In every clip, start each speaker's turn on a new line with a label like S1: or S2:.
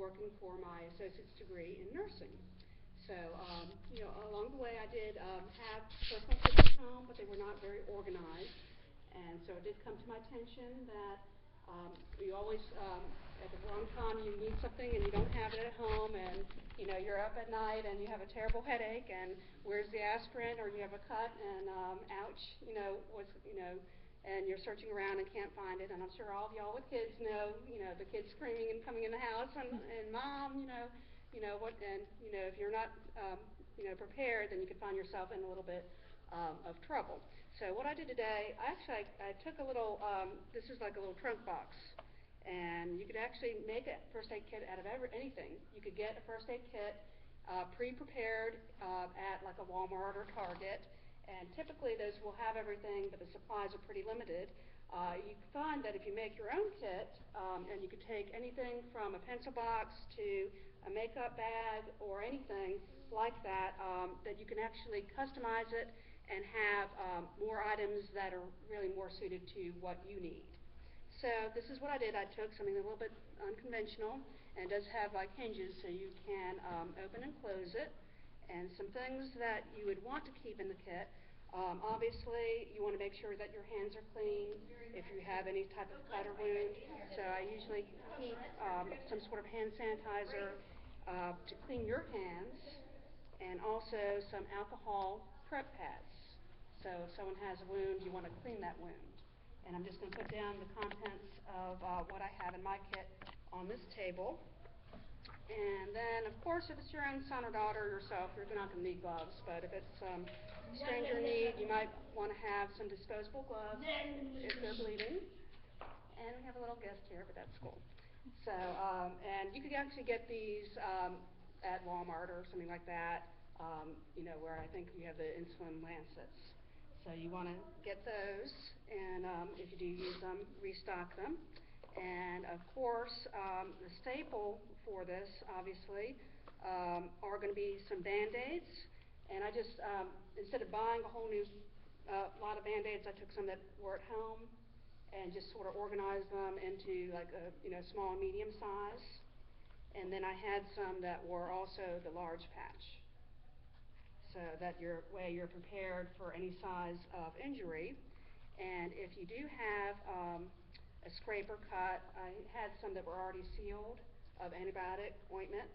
S1: working for my associate's degree in nursing. So, along the way I did have personal kits at home, but they were not very organized. And so it did come to my attention that you always, at the wrong time, you need something and you don't have it at home, and you're up at night and you have a terrible headache, and where's the aspirin, or you have a cut and ouch, and you're searching around and can't find it. And I'm sure all of y'all with kids know, the kids screaming and coming in the house, and mom, what, and if you're not, prepared, then you could find yourself in a little bit of trouble. So what I did today, I took a little, this is like a little trunk box, and you could actually make a first aid kit out of anything. You could get a first aid kit pre-prepared at like a Walmart or Target, and typically those will have everything, but the supplies are pretty limited. You can find that if you make your own kit, and you could take anything from a pencil box to a makeup bag or anything like that, that you can actually customize it and have more items that are really more suited to what you need. So this is what I did. I took something a little bit unconventional, and it does have like hinges so you can open and close it, and some things that you would want to keep in the kit. Obviously, you want to make sure that your hands are clean if you have any type of cut or wound. So I usually keep some sort of hand sanitizer to clean your hands, and also some alcohol prep pads. So if someone has a wound, you want to clean that wound. And I'm just going to put down the contents of what I have in my kit on this table. And then, of course, if it's your own son or daughter or yourself, you're not going to need gloves. But if it's stranger in need, you might want to have some disposable gloves if they're bleeding. And we have a little guest here, but that's cool. So, and you could actually get these at Walmart or something like that, where I think you have the insulin lancets. So you want to get those, and if you do use them, restock them. And of course, the staple for this, obviously, are going to be some Band-Aids. And I just, instead of buying a whole new lot of Band-Aids, I took some that were at home and just sort of organized them into like a small and medium size. And then I had some that were also the large patch, so that you're prepared for any size of injury. And if you do have a scrape or cut, I had some that were already sealed of antibiotic ointment.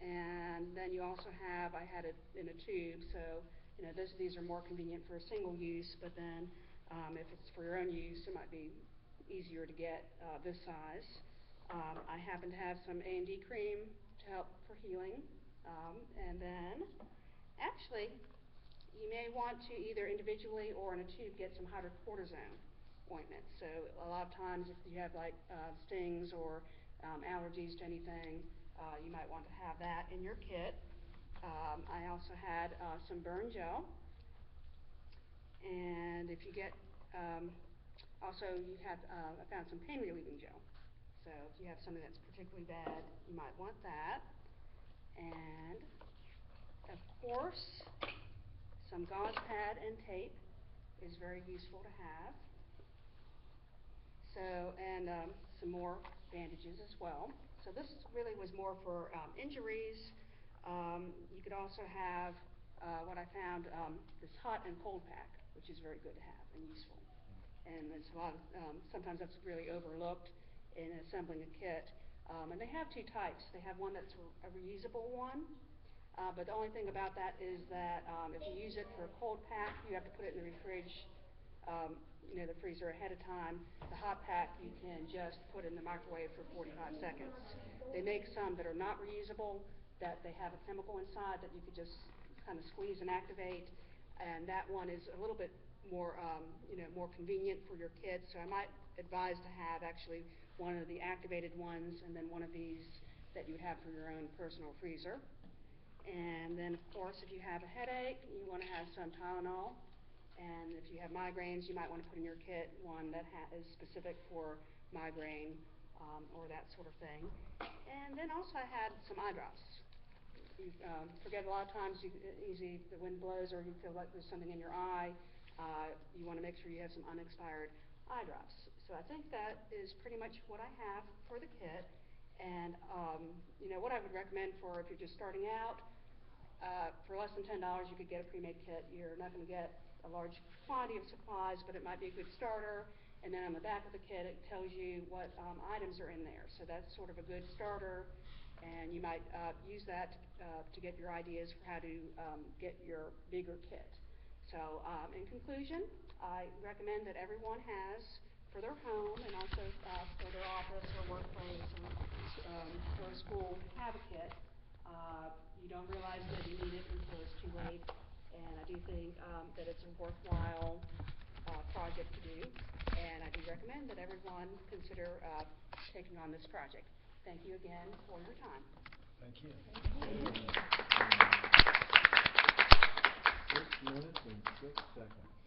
S1: And then you also have, I had it in a tube, so these are more convenient for a single use, but then if it's for your own use, it might be easier to get this size. I happen to have some A&D cream to help for healing, and then actually, you may want to either individually or in a tube get some hydrocortisone ointment. So a lot of times if you have like stings or allergies to anything, you might want to have that in your kit. I also had some burn gel, and if you get, also you have, I found some pain relieving gel. So if you have something that's particularly bad, you might want that. And of course, some gauze pad and tape is very useful to have. So, and some more bandages as well. So this really was more for injuries. You could also have what I found, this hot and cold pack, which is very good to have and useful. And there's a lot of, sometimes that's really overlooked in assembling a kit. And they have two types. They have one that's a reusable one. But the only thing about that is that if you use it for a cold pack, you have to put it in the fridge, the freezer ahead of time. The hot pack, you can just put in the microwave for 45 seconds. They make some that are not reusable, that they have a chemical inside that you could just kind of squeeze and activate. And that one is a little bit more, more convenient for your kids. So I might advise to have actually one of the activated ones and then one of these that you have for your own personal freezer. And then, of course, if you have a headache, you want to have some Tylenol. And if you have migraines, you might want to put in your kit one that is specific for migraine or that sort of thing. And then also I had some eye drops. You forget a lot of times, the wind blows or you feel like there's something in your eye. You want to make sure you have some unexpired eye drops. So I think that is pretty much what I have for the kit. And, you know, what I would recommend for if you're just starting out, for less than $10, you could get a pre-made kit. You're not going to get a large quantity of supplies, but it might be a good starter. And then on the back of the kit, it tells you what items are in there. So that's sort of a good starter, and you might use that to get your ideas for how to get your bigger kit. So in conclusion, I recommend that everyone has, for their home and also for their office or workplace or school, have a kit. You don't realize that you need it until it's too late, and I do think that it's a worthwhile project to do, and I do recommend that everyone consider taking on this project. Thank you again for your time.
S2: Thank you.
S3: 6 minutes and 6 seconds.